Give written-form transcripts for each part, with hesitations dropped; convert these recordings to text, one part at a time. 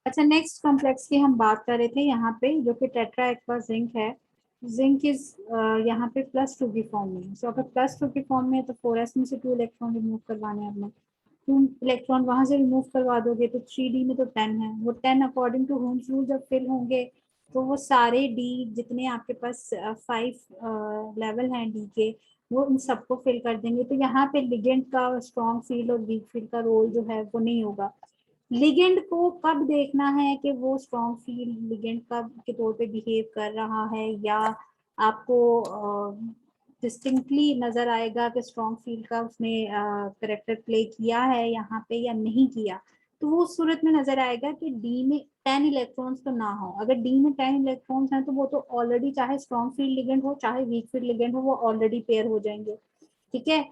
अच्छा, next complex की हम बात कर रहे थे यहाँ पे, जो कि टेट्रा एक्वा जिंक है। जिंक इज यहाँ पे +2 की फॉर्म में। सो अगर +2 की फॉर्म में है तो 4s में से 2 इलेक्ट्रॉन रिमूव करवाने हैं आपने। 2 इलेक्ट्रॉन वहां से रिमूव करवा दोगे तो 3d में तो 10 है, वो 10 अकॉर्डिंग टू होम्स रूल जब फिल होंगे तो वो सारे डी, जितने आपके पास 5 लेवल हैं डी के, वो उन सबको फिल कर देंगे। तो यहाँ पे लिगेंड का स्ट्रॉन्ग फील्ड और वीक फील्ड का रोल जो है वो नहीं होगा। लिगेंड को कब देखना है कि वो स्ट्रॉन्ग फील्ड लिगेंड का के तौर पे बिहेव कर रहा है, या आपको डिस्टिंक्टली नजर आएगा कि स्ट्रॉन्ग फील्ड का उसने करेक्टर प्ले किया है यहाँ पे या नहीं किया। तो वो उस सूरत में नजर आएगा कि डी में 10 इलेक्ट्रॉन्स तो ना हो। अगर डी में 10 इलेक्ट्रॉन्स हैं तो वो तो ऑलरेडी, चाहे स्ट्रॉन्ग फील्ड लिगेंड हो चाहे वीक फील्ड लिगेंड हो, वो ऑलरेडी पेयर हो जाएंगे। ठीक है।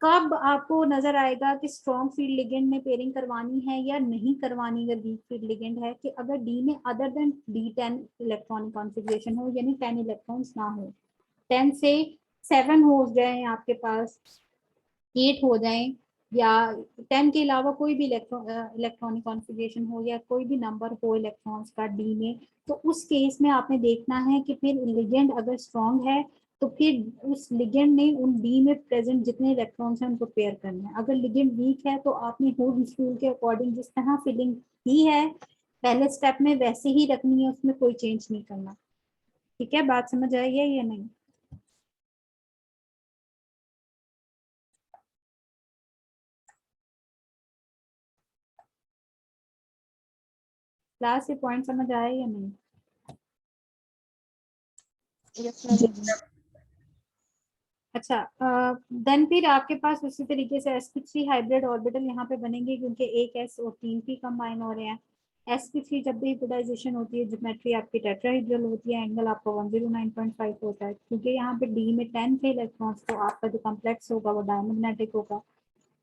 कब आपको नजर आएगा कि स्ट्रॉन्ग फील्ड लिगेंड में पेयरिंग करवानी है या नहीं करवानी, अगर वीक फील्ड लिगेंड है, कि अगर डी में other than D10 electronic configuration हो, यानी 10 इलेक्ट्रॉन्स ना हो, 10 से 7 हो जाए आपके पास, 8 हो जाए, या 10 के अलावा कोई भी इलेक्ट्रॉनिक कॉन्फ़िगरेशन हो, या कोई भी नंबर हो इलेक्ट्रॉन्स का डी में, तो उस केस में आपने देखना है कि फिर लिगेंड अगर स्ट्रॉन्ग है तो फिर उस लिगेंड ने उन डी में प्रेजेंट जितने इलेक्ट्रॉन्स हैं उनको पेयर करना है। अगर लिगेंड वीक है तो आपने हुड्स रूल के अकॉर्डिंग जिस तरह फिलिंग की है पहले स्टेप में वैसे ही रखनी है, उसमें कोई चेंज नहीं करना। ठीक है, बात समझ आई है या नहीं? क्लास ये पॉइंट समझ आया या नहीं? जी। अच्छा, देन फिर आपके पास उसी तरीके से sp3 हाइब्रिड ऑर्बिटल यहाँ पे बनेंगे, क्योंकि एक s और 3 p कंबाइन हो रहे हैं। sp3 जब भी हाइब्रिडाइजेशन होती है, ज्योमेट्री आपकी टेट्राहेड्रल होती है, एंगल आपका 109.5 होता है, क्योंकि यहाँ पे d में 10 थे इलेक्ट्रॉन्स, तो आपका जो कम्प्लेक्स होगा वो डायमैग्नेटिक होगा।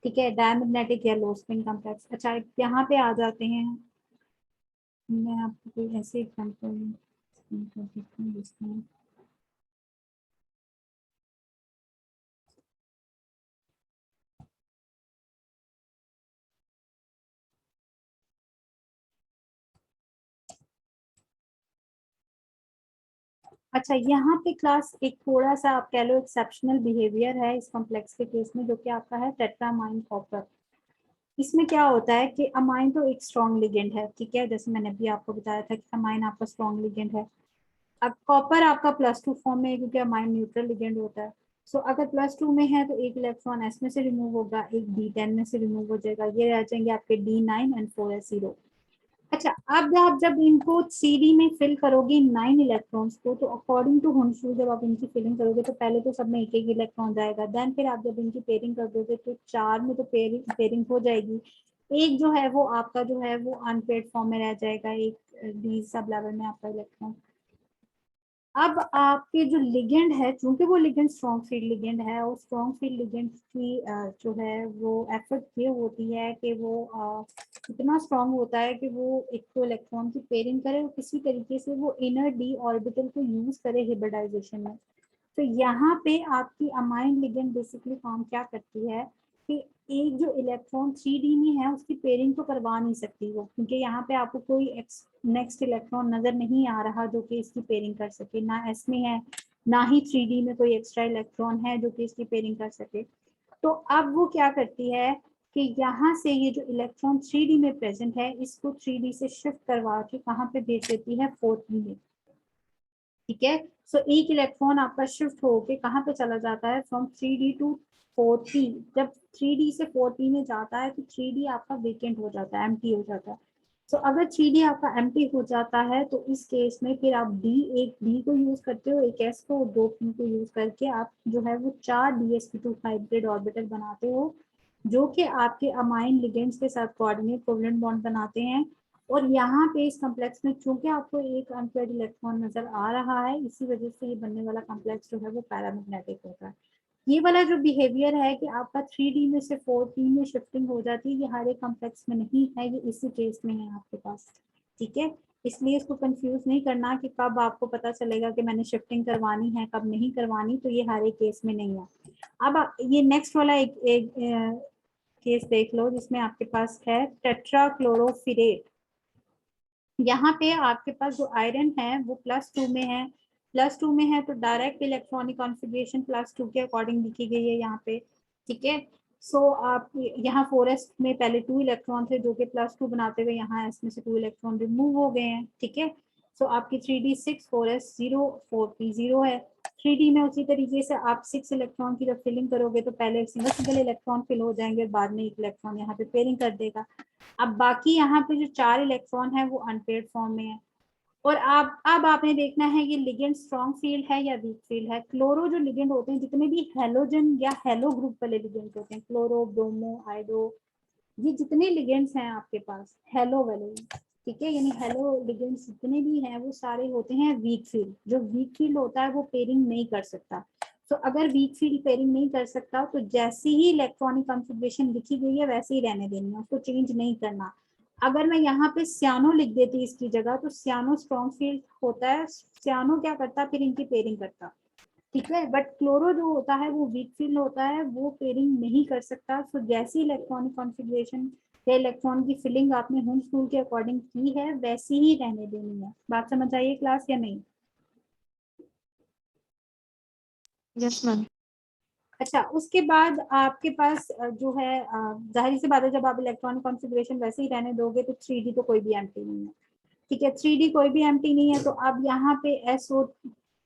ठीक है, डायमैग्नेटिक या लो स्पिन कम्प्लेक्स। अच्छा, यहाँ पे आ जाते हैं। मैं आपको कोई ऐसे एग्जाम्पल देखते हैं। अच्छा, यहाँ पे क्लास एक थोड़ा सा आप कह लो एक्सेप्शनल बिहेवियर है इस कॉम्प्लेक्स के केस में, जो कि आपका है टेट्रामाइन कॉपर। इसमें क्या होता है कि अमाइन तो एक स्ट्रॉन्ग लिगेंड है, ठीक है, जैसे मैंने अभी आपको बताया था कि अमाइन आपका स्ट्रॉन्ग लिगेंड है। अब कॉपर आपका +2 फॉर्म में है, क्योंकि अमाइन न्यूट्रल लिगेंड होता है। सो अगर +2 में है तो एक इलेक्ट्रॉन s में से रिमूव होगा, एक D10 में से रिमूव हो जाएगा, ये रह जाएंगे आपके D9 एंड 4s0। अच्छा, अब आप जब इनको सीडी में फिल करोगे 9 इलेक्ट्रॉन्स को, तो अकॉर्डिंग टू हुंसू जब आप इनकी फिलिंग करोगे तो पहले तो सब में एक एक इलेक्ट्रॉन जाएगा। देन फिर आप जब इनकी पेयरिंग कर दोगे तो 4 में तो पेयरिंग हो जाएगी। एक जो है वो आपका जो है वो अनपेयर्ड फॉर्म में रह जाएगा, एक डी सब लेवल में आपका इलेक्ट्रॉन। अब आपके जो लिगेंड है, चूंकि वो लिगेंड स्ट्रॉन्ग फील्ड लिगेंड है, और स्ट्रॉन्ग फील्ड लिगेंड की जो है वो एफर्ट ये होती है कि वो इतना स्ट्रॉन्ग होता है कि वो एक तो इलेक्ट्रॉन की पेयरिंग करे और किसी तरीके से वो इनर डी ऑर्बिटल को यूज करे हिब्रिडाइजेशन में। तो यहाँ पे आपकी अमाइन लिगेंड बेसिकली काम क्या करती है कि एक जो इलेक्ट्रॉन 3D में है उसकी पेयरिंग तो करवा नहीं सकती वो, क्योंकि यहाँ पे आपको कोई नेक्स्ट इलेक्ट्रॉन नजर नहीं आ रहा जो कि इसकी पेयरिंग कर सके, ना एस में है ना ही 3D में कोई एक्स्ट्रा इलेक्ट्रॉन है जो कि इसकी पेयरिंग कर सके। तो अब वो क्या करती है कि यहाँ से ये जो इलेक्ट्रॉन 3D में प्रेजेंट है इसको 3D से शिफ्ट करवा के कहाँ पे भेज देती है, 4p में। ठीक है, सो एक इलेक्ट्रॉन आपका शिफ्ट होके कहाँ पे चला जाता है, फ्रॉम 3D टू 4p। जब 3D से 4p में जाता है तो 3D आपका वेकेंट हो जाता है, एम्प्टी हो जाता है। सो अगर 3D आपका एम्प्टी हो जाता है तो इस केस में फिर आप एक डी को यूज करते हो, एक s को, 2p को यूज करके आप जो है वो 4 dsp2 हाइब्रिड ऑर्बिटल बनाते हो, जो कि आपके अमाइन लिगेंड्स के साथ कोऑर्डिनेट कोवलेंट बॉन्ड बनाते हैं। और यहाँ पे इस कॉम्प्लेक्स में चूंकि आपको एक अनपेयर्ड इलेक्ट्रॉन नजर आ रहा है, इसी वजह से ये बनने वाला कॉम्प्लेक्स जो है वो पैरामैग्नेटिक होता है। ये वाला जो बिहेवियर है कि आपका 3D में से 4p में शिफ्टिंग हो जाती है, ये हर एक कॉम्प्लेक्स में नहीं है, ये इसी केस में है आपके पास। ठीक है, इसलिए इसको कंफ्यूज नहीं करना कि कब आपको पता चलेगा कि मैंने शिफ्टिंग करवानी है कब नहीं करवानी, तो ये हर एक केस में नहीं है। अब ये नेक्स्ट वाला एक केस देख लो जिसमें आपके पास है टेट्राक्लोरोफिरेट। यहाँ पे आपके पास जो आयरन है वो +2 में है, +2 में है तो डायरेक्ट इलेक्ट्रॉनिक कॉन्फ़िगरेशन +2 के अकॉर्डिंग लिखी गई है यहाँ पे, ठीक है। सो आप यहाँ 4s में पहले 2 इलेक्ट्रॉन थे जो कि +2 बनाते हुए यहाँ s में से 2 इलेक्ट्रॉन रिमूव हो गए हैं, ठीक है। सो आपकी 3d6 4s 0 4p 0 है। 3d में उसी तरीके से आप 6 इलेक्ट्रॉन की जब फिलिंग करोगे तो पहले सिंगल इलेक्ट्रॉन फिल हो जाएंगे, बाद में एक इलेक्ट्रॉन यहाँ पे पेयरिंग कर देगा। अब बाकी यहाँ पे जो 4 इलेक्ट्रॉन है वो अनपेयर्ड फॉर्म में है। और अब आपने देखना है ये लिगेंड स्ट्रॉन्ग फील्ड है या वीक फील्ड है। क्लोरो जो लिगेंड होते हैं, जितने भी हेलोजन या हेलो ग्रुप वाले लिगेंड होते हैं, क्लोरो, ब्रोमो, आइडो, ये जितने लिगेंड्स हैं आपके पास हेलो वाले, ठीक है, यानी हेलो लिगेंड्स जितने भी हैं वो सारे होते हैं वीक फील्ड। जो वीक फील्ड होता है वो पेयरिंग नहीं कर सकता। तो अगर वीक फील्ड पेयरिंग नहीं कर सकता तो जैसी ही इलेक्ट्रॉनिक कॉन्फ़िगरेशन लिखी गई है वैसे ही रहने देनी है, उसको चेंज नहीं करना। अगर मैं यहाँ पे सियानो लिख देती इसकी जगह तो सियानो स्ट्रॉन्ग फील्ड होता है, सियानो क्या करता फिर इनकी पेयरिंग करता, ठीक है। बट क्लोरो जो होता है वो वीक फील्ड होता है, वो पेयरिंग नहीं कर सकता। सो जैसी इलेक्ट्रॉनिक कॉन्फ़िगरेशन या इलेक्ट्रॉन की फिलिंग आपने हुंस रूल के अकॉर्डिंग की है वैसी ही रहने देनी है। बात समझ आई क्लास या नहीं? Yes ma'am. अच्छा, उसके बाद आपके पास जो है जाहिर सी बात है जब आप इलेक्ट्रॉनिक कॉन्फ़िगरेशन वैसे ही रहने दोगे तो 3D तो कोई भी एम्प्टी नहीं है, ठीक है। 3D कोई भी एम्प्टी नहीं है तो अब यहाँ पे SO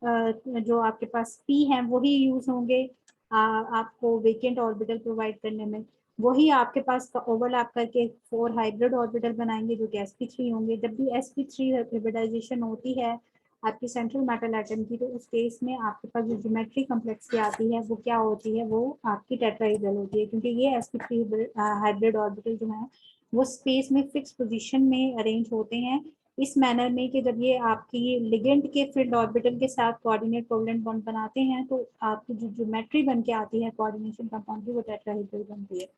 जो आपके पास P है वही यूज होंगे आपको वेकेंट ऑर्बिटल प्रोवाइड करने में। वही आपके पास ओवरलैप करके 4 हाइब्रिड ऑर्बिटल बनाएंगे जो कि sp3 होंगे। जब भी sp3 हाइब्रिडाइजेशन होती है आपकी सेंट्रल मेटल एटम की, तो उस केस में आपके पास जो ज्योमेट्री कॉम्प्लेक्सिटी आती है वो क्या होती है, वो आपकी टेट्राहेड्रल होती है, क्योंकि ये sp3 हाइब्रिड ऑर्बिटल जो है वो स्पेस में फिक्स पोजीशन में अरेंज होते हैं इस मैनर में कि जब ये आपकी लिगेंड के फील्ड ऑर्बिटल के साथ कोऑर्डिनेट कोवलेंट बॉन्ड बनाते हैं तो आपकी जो ज्योमेट्री बन के आती है कोऑर्डिनेशन कंपाउंड की वो टेट्राहेड्रल बनती है।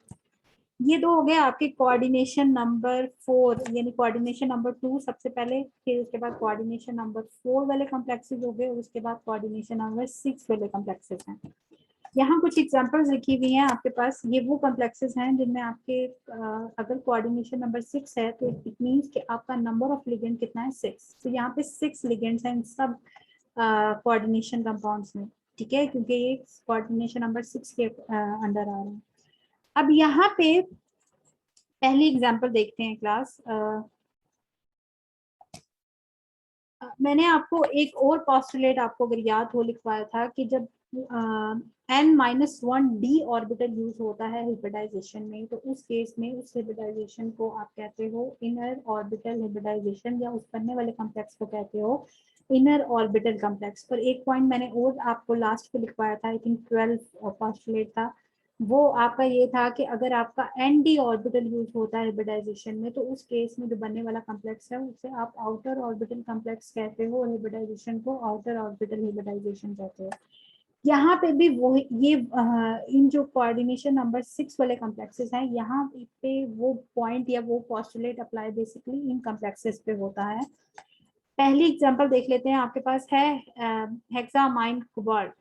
ये दो हो गए आपके कोऑर्डिनेशन नंबर 4, यानी कोऑर्डिनेशन नंबर 2 सबसे पहले, फिर उसके बाद कोऑर्डिनेशन नंबर 4 वाले कॉम्प्लेक्सेस हो गए और उसके बाद कोऑर्डिनेशन नंबर 6 वाले कॉम्प्लेक्सेस हैं। यहाँ कुछ एग्जांपल्स लिखी हुई हैं आपके पास। ये वो कॉम्प्लेक्सेस हैं जिनमें आपके अगर कोऑर्डिनेशन नंबर 6 है तो इट मींस कि आपका नंबर ऑफ लिगेंड कितना है 6। तो यहाँ पे 6 लिगेंड्स हैं सब कोऑर्डिनेशन कंपाउंड्स में, ठीक है, क्योंकि ये कोऑर्डिनेशन नंबर 6 के अंडर आ रहे हैं। अब यहाँ पे पहली एग्जांपल देखते हैं क्लास। मैंने आपको एक और पोस्टुलेट आपको अगर याद हो लिखवाया था कि जब n-1d ऑर्बिटल यूज होता है हिब्रिडाइजेशन में तो उस केस में उस हिब्रिडाइजेशन को आप कहते हो इनर ऑर्बिटल हिब्रिडाइजेशन, या उस बनने वाले कॉम्प्लेक्स को कहते हो इनर ऑर्बिटल कॉम्प्लेक्स। पर एक पॉइंट मैंने और आपको लास्ट पे लिखवाया था, आई थिंक 12 पोस्टुलेट था, वो आपका ये था कि अगर आपका nd ऑर्बिटल यूज होता है हिब्रिडाइजेशन में तो उस केस में जो बनने वाला कॉम्प्लेक्स है उसे आप आउटर ऑर्बिटल कॉम्प्लेक्स कहते हो और हिब्रिडाइजेशन को आउटर ऑर्बिटल हिब्रिडाइजेशन कहते हो। यहाँ पे भी वो ये इन जो कोऑर्डिनेशन नंबर 6 वाले कॉम्प्लेक्सेस हैं यहाँ पे वो पॉइंट या वो पोस्टुलेट अप्लाई बेसिकली इन कॉम्प्लेक्सेस पे होता है। पहली एग्जांपल देख लेते हैं, आपके पास है हेक्सामाइन कोबाल्ट,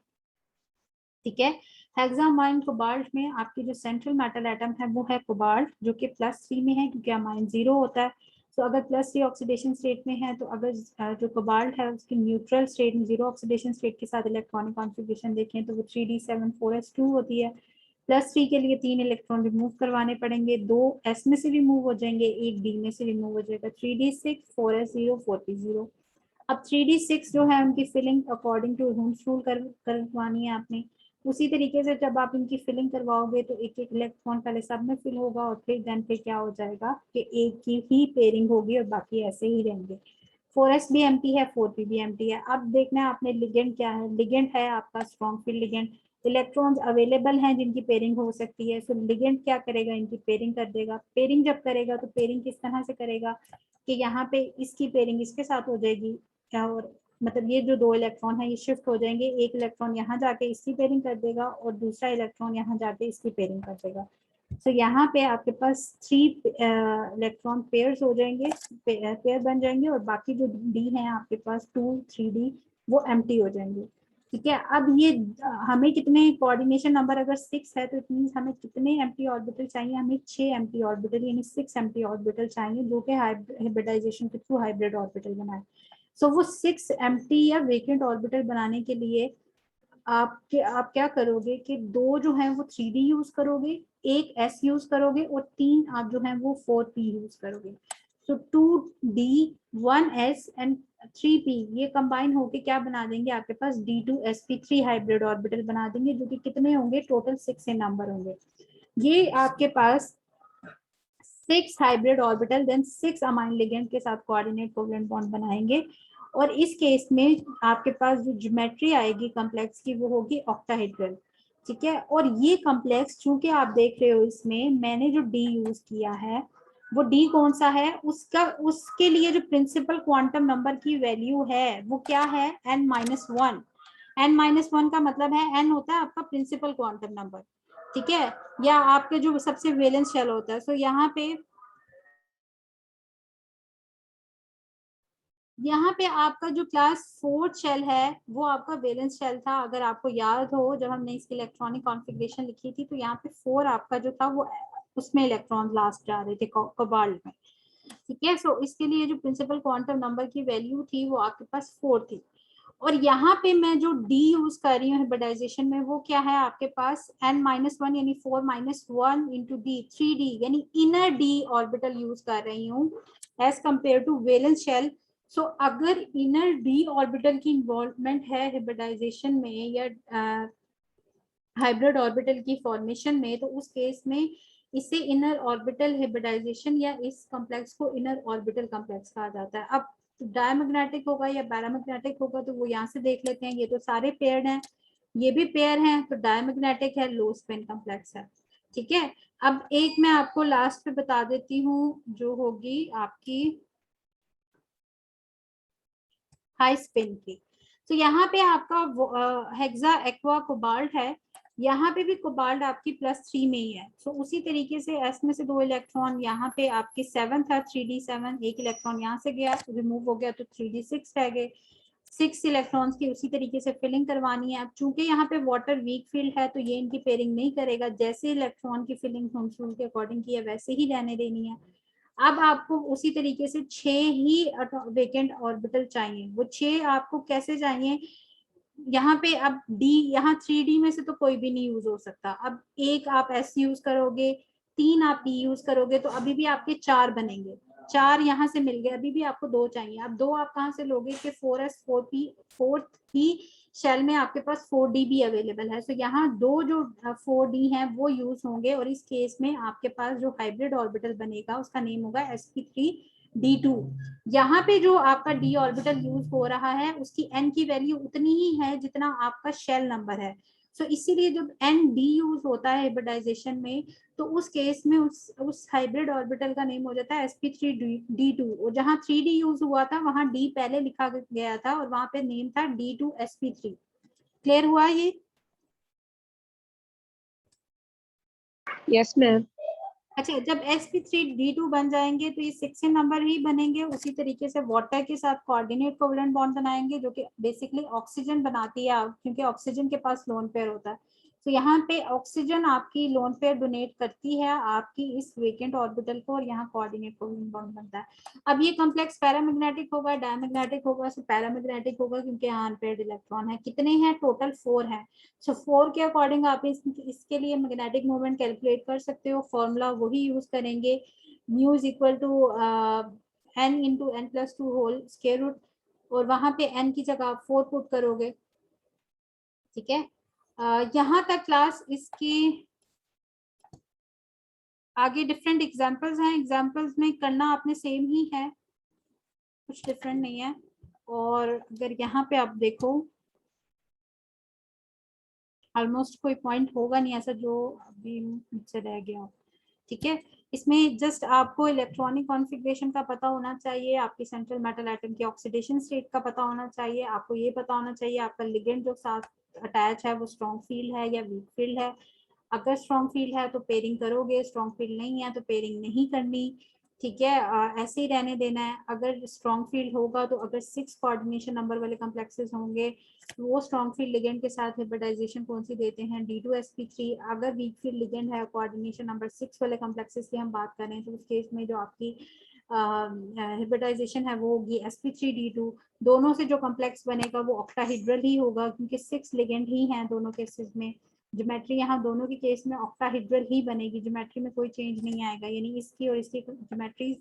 ठीक है। हेक्सामाइन कोबाल्ट में आपकी जो सेंट्रल मेटल एटम है वो है कोबाल्ट जो कि +3 में है क्योंकि अमाइन 0 होता है। तो अगर +3 ऑक्सीडेशन स्टेट में है तो अगर जो कोबाल्ट है उसकी न्यूट्रल स्टेट में 0 ऑक्सीडेशन स्टेट के साथ इलेक्ट्रॉनिक कॉन्फ़िगरेशन देखें तो वो 3d7 4s2 होती है। +3 के लिए 3 इलेक्ट्रॉन रिमूव करवाने पड़ेंगे, 2 s में से रिमूव हो जाएंगे, एक d में से रिमूव हो जाएगा, 3d6 4s0 4p0। अब 3d6 जो है उनकी filling according to Hund's rule करवानी है आपने। उसी तरीके से जब आप इनकी फिलिंग करवाओगे तो एक एक इलेक्ट्रॉन पहले सब में फिल होगा और फिर देन पे क्या हो जाएगा कि एक की ही पेयरिंग होगी और बाकी ऐसे ही रहेंगे। 4s भी एम्प्टी है, 4p भी एम्प्टी है। अब देखना है आपने लिगेंड क्या है। लिगेंड है आपका strong field ligand, electrons available हैं जिनकी पेयरिंग हो सकती है। सो लिगेंड क्या करेगा, इनकी पेयरिंग कर देगा। पेयरिंग जब करेगा तो पेयरिंग किस तरह से करेगा कि यहाँ पे इसकी पेयरिंग इसके साथ हो जाएगी, और मतलब ये जो 2 इलेक्ट्रॉन है ये शिफ्ट हो जाएंगे, एक इलेक्ट्रॉन यहाँ जाके इसकी पेयरिंग कर देगा और दूसरा इलेक्ट्रॉन यहाँ जाके इसकी पेयरिंग कर देगा। तो यहाँ पे आपके पास 3 इलेक्ट्रॉन पेयर्स हो जाएंगे, पेयर बन जाएंगे और बाकी जो डी हैं आपके पास 2 3d वो एम्प्टी हो जाएंगे। ठीक है। अब ये हमें कितने कोऑर्डिनेशन नंबर अगर 6 है तो इट मींस हमें कितने एम्प्टी ऑर्बिटल चाहिए, हमें 6 एम्प्टी ऑर्बिटल यानी 6 एम्प्टी ऑर्बिटल चाहिए जो कि हाइब्रिडाइजेशन के थ्रू हाइब्रिड ऑर्बिटल बनाए। सो वो 6 एम्प्टी या वेकेंट ऑर्बिटल बनाने के लिए आप क्या करोगे कि 2 जो है वो 3d यूज करोगे, एक s यूज करोगे और 3 आप जो है वो 4p यूज करोगे। सो 2d 1s एंड 3p ये कंबाइन होके क्या बना देंगे आपके पास d2sp3 हाइब्रिड ऑर्बिटल बना देंगे, जो कि कितने होंगे, टोटल 6 नंबर होंगे। ये आपके पास 6 hybrid orbital then 6 amine ligand के साथ कोऑर्डिनेट कोवलेंट बॉन्ड बनाएंगे। और इस केस में आपके पास जो ज्योमेट्री आएगी कॉम्प्लेक्स की वो होगी ऑक्टाहेड्रल। ठीक है। और ये कॉम्प्लेक्स चूंकि आप देख रहे हो इसमें मैंने जो डी यूज किया है वो डी कौन सा है, उसका उसके लिए जो प्रिंसिपल क्वांटम नंबर की वैल्यू है वो क्या है, n-1। n-1 का मतलब है n होता है आपका प्रिंसिपल क्वांटम नंबर। ठीक है। या आपके जो सबसे वैलेंस शेल होता है। सो यहाँ पे आपका जो क्लास 4 शेल है वो आपका वैलेंस शेल था। अगर आपको याद हो जब हमने इसकी इलेक्ट्रॉनिक कॉन्फ़िगरेशन लिखी थी तो यहाँ पे 4 आपका जो था वो उसमें इलेक्ट्रॉन लास्ट जा रहे थे कोबाल्ट में। ठीक है। सो इसके लिए जो प्रिंसिपल क्वांटम नंबर की वैल्यू थी वो आपके पास 4 थी। और यहाँ पे मैं जो डी यूज कर रही हूँ हाइब्रिडाइजेशन में वो क्या है आपके पास n-1 यानी 4-1 इंटू डी 3d यानी इनर डी ऑर्बिटल यूज कर रही हूँ as compared to valence shell. So अगर इनर डी ऑर्बिटल की इन्वॉल्वमेंट है हाइब्रिडाइजेशन में या हाइब्रिड ऑर्बिटल की फॉर्मेशन में तो उस केस में इसे इनर ऑर्बिटल हाइब्रिडाइजेशन या इस कॉम्प्लेक्स को इनर ऑर्बिटल कॉम्प्लेक्स कहा जाता है। अब डायमैग्नेटिक होगा या पैरामैग्नेटिक होगा तो वो यहाँ से देख लेते हैं। ये तो सारे पेयर्ड हैं, ये भी पेयर हैं, तो डायमैग्नेटिक है, लो स्पिन कॉम्प्लेक्स है। ठीक है। अब एक मैं आपको लास्ट पे बता देती हूँ जो होगी आपकी हाई स्पिन की। तो यहाँ पे आपका हेक्सा एक्वा कोबाल्ट है, यहाँ पे भी कोबाल्ट आपकी +3 में ही है। तो उसी तरीके से एस में से 2 इलेक्ट्रॉन यहाँ पे आपके 7 था 3d7, एक इलेक्ट्रॉन यहाँ से गया रिमूव हो गया तो 3d6 रह गए। 6 इलेक्ट्रॉन्स की उसी तरीके से फिलिंग करवानी है। अब चूंकि यहाँ पे वाटर वीक फील्ड है तो ये इनकी पेयरिंग नहीं करेगा, जैसे इलेक्ट्रॉन की फिलिंग होम्स रूल के अकॉर्डिंग की है वैसे ही रहने देनी है। अब आपको उसी तरीके से 6 ही वेकेंट ऑर्बिटल चाहिए। वो 6 आपको कैसे चाहिए, यहाँ पे अब डी, यहाँ 3d में से तो कोई भी नहीं यूज हो सकता। अब एक आप एस यूज करोगे, 3 आप पी यूज करोगे तो अभी भी आपके 4 बनेंगे। 4 यहाँ से मिल गए, अभी भी आपको 2 चाहिए। अब 2 आप कहाँ से लोगे कि 4s 4p, फोर्थ ही शेल में आपके पास 4d भी अवेलेबल है। तो यहाँ 2 जो 4d हैं वो यूज होंगे और इस केस में आपके पास जो हाइब्रिड ऑर्बिटल बनेगा उसका नेम होगा sp3d2। यहाँ पे जो आपका डी ऑर्बिटल यूज हो रहा है उसकी n की वैल्यू उतनी ही है जितना आपका शेल नंबर है। सो इसीलिए जब एन डी यूज होता है हाइब्रिडाइजेशन में तो उस केस में उस हाइब्रिड ऑर्बिटल का नेम हो जाता है sp3d2। और जहाँ 3d यूज हुआ था वहां d पहले लिखा गया था और वहां पे नेम था d2sp3। क्लियर हुआ ये? Yes, ma'am. अच्छा, जब sp3d2 बन जाएंगे तो ये 6 नंबर ही बनेंगे। उसी तरीके से वाटर के साथ कोऑर्डिनेट कोवलेंट बॉन्ड बनाएंगे जो कि बेसिकली ऑक्सीजन बनाती है क्योंकि ऑक्सीजन के पास लोन पेयर होता है। तो यहाँ पे ऑक्सीजन आपकी लोन पेयर डोनेट करती है आपकी इस वेकेंट ऑर्बिटल को और यहाँ कोऑर्डिनेट कोवलेंट बॉन्ड बनता है। अब ये कॉम्प्लेक्स पैरामैग्नेटिक होगा डायमैग्नेटिक होगा, सो पैरामैग्नेटिक होगा क्योंकि यहाँ अनपेयर्ड इलेक्ट्रॉन है। कितने हैं टोटल? 4 हैं। सो 4 के अकॉर्डिंग आप इसके लिए मैग्नेटिक मोमेंट कैलकुलेट कर सकते हो। फॉर्मूला वही यूज करेंगे, mu is equal to n into n+2 whole square root, और वहां पे n की जगह आप 4 पुट करोगे। ठीक है। यहाँ तक क्लास इसकी। आगे डिफरेंट एग्जांपल्स हैं, एग्जांपल्स में करना आपने सेम ही है, कुछ डिफरेंट नहीं है। और अगर यहाँ पे आप देखो ऑलमोस्ट कोई पॉइंट होगा नहीं ऐसा जो अभी मुझसे रह गया। ठीक है। इसमें जस्ट आपको इलेक्ट्रॉनिक कॉन्फ़िगरेशन का पता होना चाहिए, आपकी सेंट्रल मेटल एटम की ऑक्सीडेशन स्टेट का पता होना चाहिए, आपको ये पता होना चाहिए आपका लिगेंड जो साथ अटैच है वो स्ट्रॉन्ग फील्ड है या वीक फील्ड है। अगर स्ट्रॉन्ग फील्ड है तो पेयरिंग करोगे, स्ट्रॉन्ग फील्ड नहीं है तो पेयरिंग नहीं करनी। ठीक है, ऐसे ही रहने देना है। अगर स्ट्रॉन्ग फील्ड होगा तो अगर 6 कोऑर्डिनेशन नंबर वाले कॉम्प्लेक्सेस होंगे वो स्ट्रॉन्ग फील्ड लिगेंड के साथ हिब्रिडाइजेशन कौन सी देते हैं, D2sp3। अगर वीक फील्ड लिगेंड है कोऑर्डिनेशन नंबर 6 वाले कॉम्प्लेक्सेस की हम बात करें तो उस केस में जो आपकी हिब्रिडाइजेशन है वो होगी sp3d2। दोनों से जो कॉम्प्लेक्स बनेगा वो ऑक्टाहेड्रल ही होगा क्योंकि 6 लिगेंड ही हैं दोनों केसेस में। ज्योमेट्री यहाँ दोनों के केस में ऑक्टाहेड्रल ही बनेगी, ज्योमेट्री में कोई चेंज नहीं आएगा, यानी इसकी और इसकी ज्योमेट्री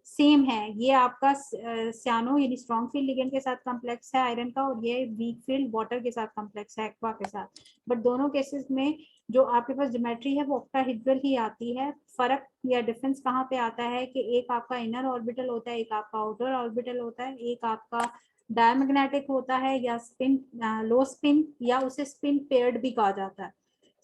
सेम है। ये आपका सियानो यानी स्ट्रॉन्ग फील्ड लिगेंड के साथ कॉम्प्लेक्स है आयरन का, और ये वीक फील्ड वाटर के साथ कॉम्प्लेक्स है एक्वा के साथ। बट दोनों केसेस में जो आपके पास ज्योमेट्री है वो ऑक्टाहेड्रल ही आती है। फर्क या डिफरेंस कहाँ पे आता है कि एक आपका इनर ऑर्बिटल होता है, एक आपका आउटर ऑर्बिटल होता है, एक आपका डायमैग्नेटिक होता है या स्पिन लो स्पिन या उसे स्पिन पेयर्ड भी कहा जाता है।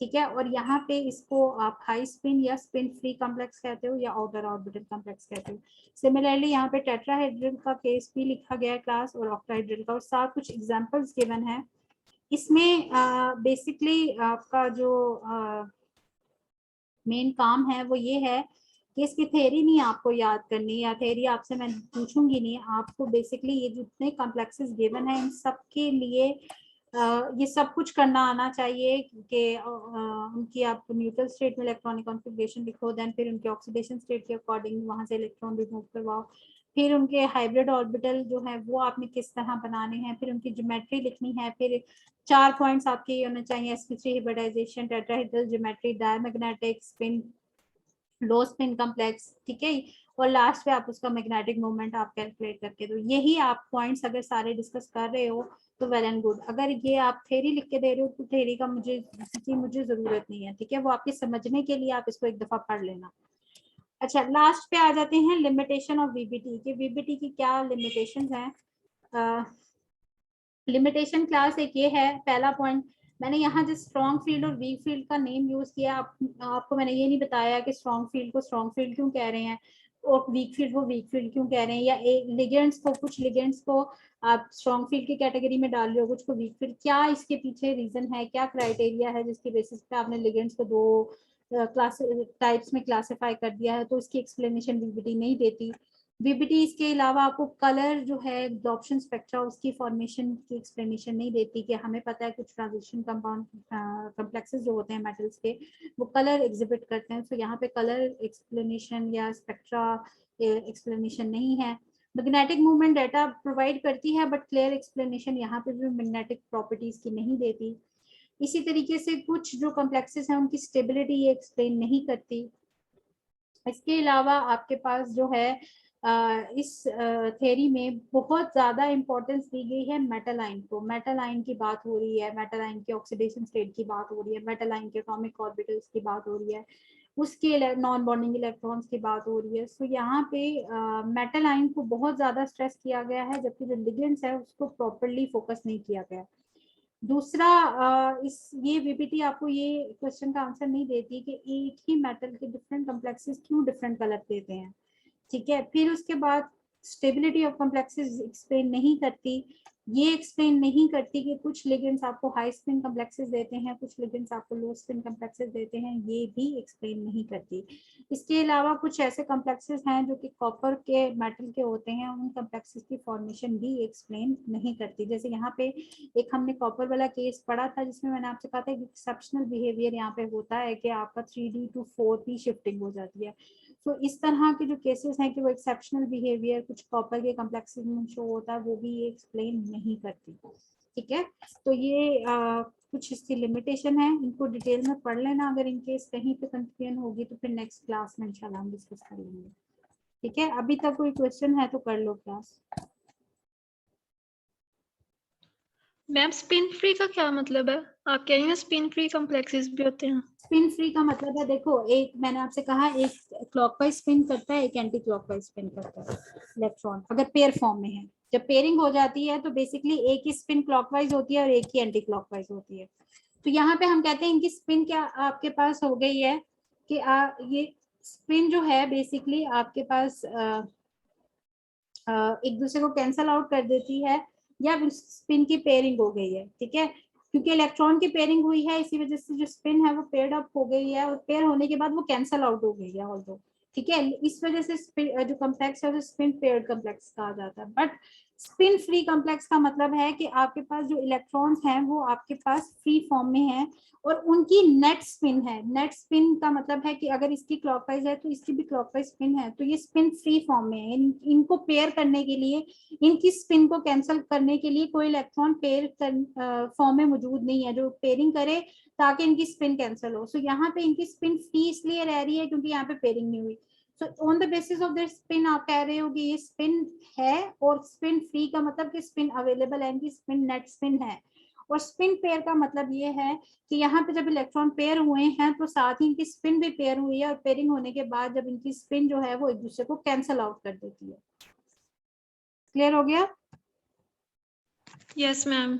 ठीक है, और यहाँ पे इसको आप हाई स्पिन या स्पिन फ्री कॉम्प्लेक्स कहते हो या आउटर ऑर्बिटल कॉम्प्लेक्स कहते हो। सिमिलरली यहाँ पे टेट्राहेड्रल का केस भी लिखा गया है क्लास और ऑक्टाहेड्रल का, और साथ कुछ एग्जांपल्स गिवन है। इसमें बेसिकली आपका जो मेन काम है वो ये है कि इसकी थ्योरी नहीं आपको याद करनी, या थ्योरी आपसे मैं पूछूंगी नहीं, आपको बेसिकली ये जितने कॉम्प्लेक्सेस गिवन है इन सब के लिए ये सब कुछ करना आना चाहिए कि उनकी आप न्यूट्रल स्टेट में इलेक्ट्रॉनिक कॉन्फ़िगरेशन लिखो, देन फिर उनके ऑक्सीडेशन स्टेट के अकॉर्डिंग वहां से इलेक्ट्रॉन रिमूव करवाओ, फिर उनके हाइब्रिड ऑर्बिटल जो है वो आपने किस तरह बनाने हैं, फिर उनकी ज्योमेट्री लिखनी है, फिर 4 पॉइंट्स आपके ये होने चाहिए, sp3 hybridisation, tetrahedral geometry, diamagnetic, spin, लो स्पिन कॉम्प्लेक्स। ठीक है, और लास्ट पे आप उसका मैग्नेटिक मोमेंट आप कैलकुलेट करके दो। यही आप पॉइंट्स अगर सारे डिस्कस कर रहे हो तो वेल एंड गुड। अगर ये आप थ्योरी लिख के दे रहे हो तो थ्योरी का मुझे जरूरत नहीं है। ठीक है, वो आपके समझने के लिए आप इसको एक दफा पढ़ लेना। अच्छा, लास्ट पे आ जाते हैं लिमिटेशन ऑफ वीबीटी के। वीबीटी की क्या लिमिटेशंस हैं? लिमिटेशन क्लास एक ये है, पहला पॉइंट मैंने यहाँ जो स्ट्रॉन्ग फील्ड और वीक फील्ड का नेम यूज किया, आपको मैंने ये नहीं बताया कि स्ट्रॉन्ग फील्ड को स्ट्रॉन्ग फील्ड क्यों कह रहे हैं और वीक फील्ड को वीक फील्ड क्यों कह रहे हैं, या लिगेंड्स को, कुछ लिगेंड्स को आप स्ट्रॉन्ग फील्ड की कैटेगरी में डाल रहे हो, कुछ को वीक फील्ड, क्या इसके पीछे रीजन है, क्या क्राइटेरिया है जिसकी बेसिस पे आपने लिगेंड्स को दो क्लास टाइप्स में क्लासिफाई कर दिया है, तो इसकी एक्सप्लेनेशन वीबीटी नहीं देती। वीबीटी इसके अलावा आपको कलर जो है एब्जॉर्प्शन स्पेक्ट्रा उसकी फॉर्मेशन की एक्सप्लेनेशन नहीं देती, कि हमें पता है कुछ ट्रांजिशन कंपाउंड कॉम्प्लेक्सेस जो होते हैं मेटल्स के वो कलर एग्जिबिट करते हैं, तो यहाँ पे कलर एक्सप्लेनेशन या स्पेक्ट्रा एक्सप्लेनेशन नहीं है। मैग्नेटिक मूवमेंट डाटा प्रोवाइड करती है बट क्लियर एक्सप्लेनेशन यहाँ पे भी मैग्नेटिक प्रॉपर्टीज की नहीं देती। इसी तरीके से कुछ जो कॉम्प्लेक्सेस हैं उनकी स्टेबिलिटी ये एक्सप्लेन नहीं करती। इसके अलावा आपके पास जो है इस थ्योरी में बहुत ज्यादा इंपॉर्टेंस दी गई है मेटल आयन को। मेटल आयन की बात हो रही है, मेटल आयन के ऑक्सीडेशन स्टेट की बात हो रही है, मेटल आयन के एटॉमिक ऑर्बिटल्स की बात हो रही है, उसके नॉन बॉन्डिंग इलेक्ट्रॉन्स की बात हो रही है। सो यहाँ पे मेटल आयन को बहुत ज्यादा स्ट्रेस किया गया है, जबकि जो लिगेंड्स है उसको प्रॉपरली फोकस नहीं किया गया। दूसरा, ये वीपीटी आपको ये क्वेश्चन का आंसर नहीं देती कि एक ही मेटल के डिफरेंट कॉम्प्लेक्सेस क्यों डिफरेंट कलर देते हैं। ठीक है, फिर उसके बाद स्टेबिलिटी ऑफ कॉम्प्लेक्सेस एक्सप्लेन नहीं करती। ये एक्सप्लेन नहीं करती कि कुछ लिगेंड्स आपको हाई स्पिन कॉम्प्लेक्सेस देते हैं, कुछ लिगेंड्स आपको लो स्पिन कॉम्प्लेक्सेस देते हैं, ये भी एक्सप्लेन नहीं करती। इसके अलावा कुछ ऐसे कॉम्प्लेक्सेस हैं जो कि कॉपर के मेटल के होते हैं, उन कॉम्प्लेक्सेस की फॉर्मेशन भी एक्सप्लेन नहीं करती। जैसे यहाँ पे एक हमने कॉपर वाला केस पढ़ा था जिसमें मैंने आपसे कहा था कि एक्सेप्शनल बिहेवियर यहाँ पे होता है कि आपका 3D to 4P शिफ्टिंग हो जाती है। तो इस तरह के जो केसेस हैं कि वो एक्सेप्शनल बिहेवियर कुछ कॉपर के कॉम्प्लेक्सेस में शो होता है, वो भी ये एक्सप्लेन नहीं करती। ठीक है, तो ये कुछ इसकी लिमिटेशन है, इनको डिटेल में पढ़ लेना। अगर इनकेस कहीं पे कंफ्यूजन होगी तो फिर नेक्स्ट क्लास में इंशाल्लाह हम डिस्कस कर लेंगे। ठीक है, अभी तक कोई क्वेश्चन है तो कर लो क्लास। मैम स्पिन फ्री का क्या मतलब है? आप कह रही हैं स्पिन फ्री कॉम्प्लेक्सेस भी होते हैं? स्पिन फ्री का मतलब है, देखो एक मैंने आपसे कहा एक क्लॉकवाइज स्पिन करता है, एक एंटी क्लॉकवाइज स्पिन करता है इलेक्ट्रॉन, अगर पेयर फॉर्म में है। जब पेयरिंग हो जाती है तो बेसिकली एक ही स्पिन क्लॉकवाइज होती है और एक ही एंटी क्लॉकवाइज होती है। तो यहाँ पे हम कहते हैं इनकी स्पिन क्या आपके पास हो गई है कि ये स्पिन जो है बेसिकली आपके पास एक दूसरे को कैंसल आउट कर देती है, या स्पिन की पेयरिंग हो गई है। ठीक है, क्योंकि इलेक्ट्रॉन की पेयरिंग हुई है इसी वजह से जो स्पिन है वो पेयर्ड अप हो गई है, और पेयर होने के बाद वो कैंसल आउट हो गई है ऑल्सो। ठीक है, इस वजह से जो कॉम्प्लेक्स है उसे स्पिन पेयर्ड कॉम्प्लेक्स कहा जाता है। बट स्पिन फ्री कॉम्प्लेक्स का मतलब है कि आपके पास जो इलेक्ट्रॉन्स हैं वो आपके पास फ्री फॉर्म में हैं और उनकी नेट स्पिन है। नेट स्पिन का मतलब है कि अगर इसकी क्लॉकवाइज है तो इसकी भी क्लॉकवाइज स्पिन है, तो ये स्पिन फ्री फॉर्म में है। इनको पेयर करने के लिए, इनकी स्पिन को कैंसिल करने के लिए कोई इलेक्ट्रॉन पेयर फॉर्म में मौजूद नहीं है जो पेयरिंग करे ताकि इनकी स्पिन कैंसिल हो। सो यहाँ पे इनकी स्पिन फ्री इसलिए रह रही है क्योंकि यहाँ पे पेयरिंग नहीं हुई। So on the basis of this spin आप कह रहे हो कि ये स्पिन है, और स्पिन फ्री का मतलब कि स्पिन अवेलेबल है, इनकी स्पिन नेट स्पिन है। और स्पिन पेयर का मतलब ये है कि यहाँ पे जब इलेक्ट्रॉन पेयर हुए हैं तो साथ ही इनकी स्पिन भी पेयर हुई है, और पेयरिंग होने के बाद जब इनकी स्पिन जो है वो एक दूसरे को कैंसल आउट कर देती है। क्लियर हो गया? Yes ma'am.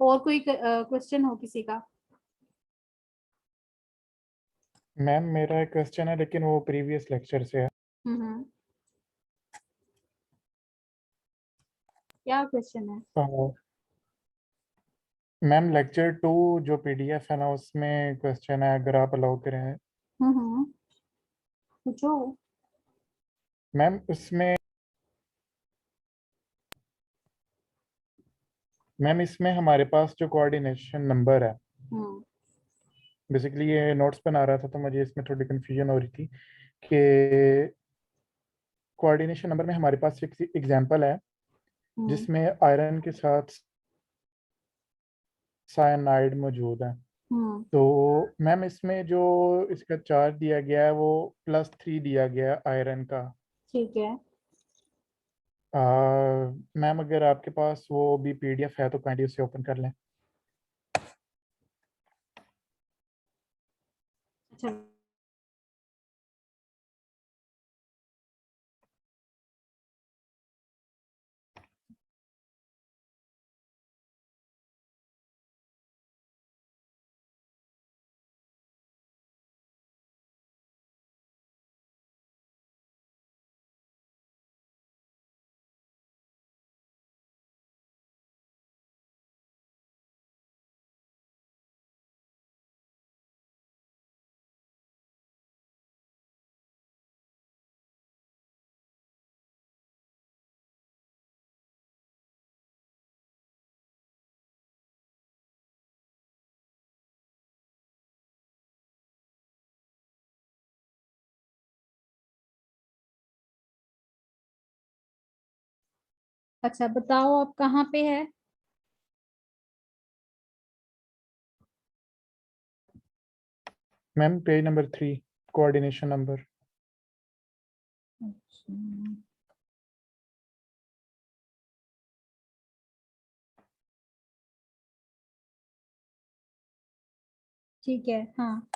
और कोई क्वेश्चन हो किसी का? मैम मेरा एक क्वेश्चन है लेकिन वो प्रीवियस लेक्चर से है। क्या क्वेश्चन है? मैम लेक्चर 2 जो पीडीएफ है ना उसमें क्वेश्चन है, अगर आप अलाउ करें। पूछो। मैम इसमें हमारे पास जो कोऑर्डिनेशन नंबर है, बेसिकली ये नोट्स बना रहा था तो मुझे इसमें थोड़ी कंफ्यूजन हो रही थी कि कोऑर्डिनेशन नंबर में हमारे पास एक एग्जांपल है जिसमें आयरन के साथ साइनाइड मौजूद है। तो मैम इसमें जो इसका चार्ज दिया गया है वो +3 दिया गया है आयरन का। ठीक है। मैम अगर आपके पास वो भी पीडीएफ है तो काइंडली उसे ओपन कर लें। अच्छा, अच्छा बताओ आप कहाँ पे है? Ma'am page number 3, coordination number. अच्छा, ठीक है। हाँ।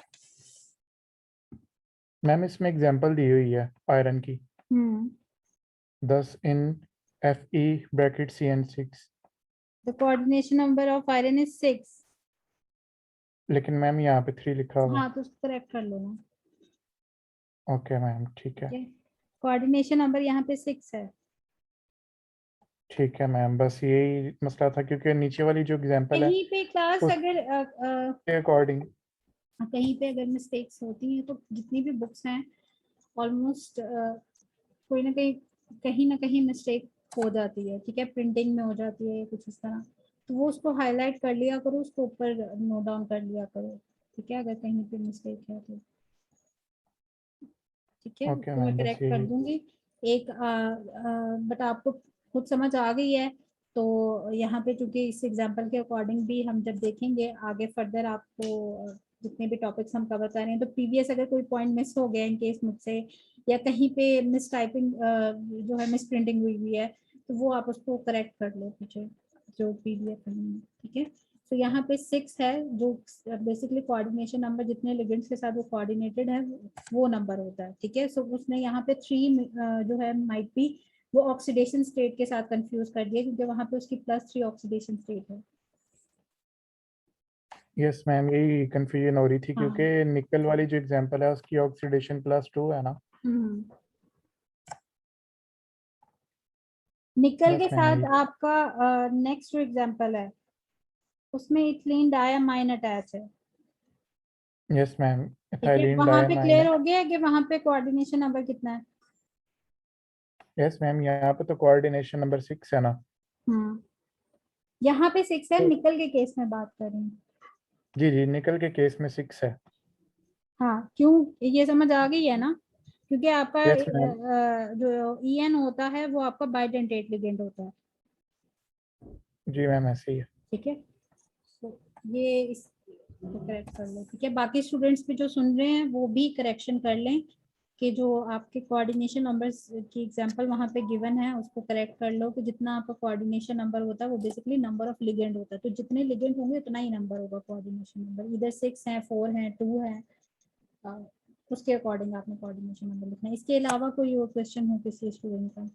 मैम इसमें एग्जांपल दी हुई है आयरन की, 10 इन Fe (CN6). The coordination number of iron is 6. लेकिन मैम यहाँ पे 3 लिखा हुआ है। हाँ तो उसको करेक्ट कर लो ना। ओके मैम ठीक है। कोऑर्डिनेशन नंबर यहाँ पे 6 है। ठीक है मैम, बस यही मसला था क्योंकि नीचे वाली जो एग्जांपल है कहीं पे क्लास अगर उसके अकॉर्डिंग कहीं पे अगर मिस्टेक्स होती हैं तो जितनी भी बुक्स हैं ऑलमोस्ट कोई ना कहीं मिस्टेक हो जाती है। ठीक है, प्रिंटिंग में हो जाती है कुछ इस तरह, तो वो उसको हाईलाइट कर लिया करो, उसको ऊपर नोट डाउन कर लिया करो। ठीक है, अगर कहीं पे मिस्टेक है तो ठीक है, ओके तो मैं मैम बस करेक्ट कर यही। दूंगी। एक बट आपको खुद समझ आ गई है तो यहाँ पे चूंकि इस एग्जांपल के अकॉर्डिंग भी हम जब देखेंगे आगे फर्दर आपको जितने भी टॉपिक्स हम कवर कर रहे हैं, तो प्रीवियस अगर कोई पॉइंट मिस हो गया इन केस मुझसे या कहीं पे मिस टाइपिंग जो है मिस प्रिंटिंग हुई है तो वो आप उसको करेक्ट कर लो पीछे जो पीडीएफ है। ठीक है, तो यहाँ पे 6 है जो बेसिकली कोऑर्डिनेशन नंबर जितने लिगेंड्स के साथ वो कोऑर्डिनेटेड है वो नंबर होता है। ठीक है, सो उसने यहाँ पे 3 जो है माइट बी वो ऑक्सीडेशन स्टेट के साथ कंफ्यूज कर दिया क्योंकि वहां पे उसकी +3 ऑक्सीडेशन स्टेट है। यस मैम यही कंफ्यूजन हो रही थी हाँ। क्योंकि निकल वाली जो एग्जांपल है उसकी ऑक्सीडेशन +2 है ना। निकल के बस मैम साथ यही। आपका नेक्स्ट जो एग्जांपल है उसमें इथिलीन डायमाइन अटैच है। यस मैम, ठीक है, इथाइलिन वहां पे डायनाइन क्लियर है। हो गया कि वहां पे कोऑर्डिनेशन नंबर कितना है? यस मैम, यहाँ पे तो कोऑर्डिनेशन नंबर 6 है ना। यहाँ पे 6 है, तो निकल के केस में बात कर रही हूँ। जी जी, निकल के केस में 6 है। हाँ, क्यों, ये समझ आ गई है ना? क्योंकि आपका यस मैम। जो EN होता है वो आपका बाइडेंटेट लिगेंड होता है। जी मैम, ऐसे ही है। ठीक है, तो ये इस करेक्ट कर लो। ठीक है, बाकी स्टूडेंट्स भी जो सुन रहे हैं वो भी करेक्शन कर लें कि जो आपके कोऑर्डिनेशन नंबर्स की एग्जांपल वहाँ पे गिवन है उसको करेक्ट कर लो कि जितना आपका कोऑर्डिनेशन नंबर होता है वो बेसिकली नंबर ऑफ लिगेंड होता है। तो जितने लिगेंड होंगे उतना ही नंबर होगा कोऑर्डिनेशन नंबर, इधर 6 है, 4 है, 2 है, उसके अकॉर्डिंग आपने कोऑर्डिनेशन नंबर लिखना है। इसके अलावा कोई और क्वेश्चन हो किसी स्टूडेंट का?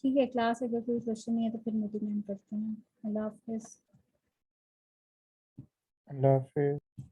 ठीक है, क्लास अगर कोई क्वेश्चन नहीं है तो फिर मीटिंग एंड करते हैं। अल्लाह हाफिज। अल्लाह हाफिज़।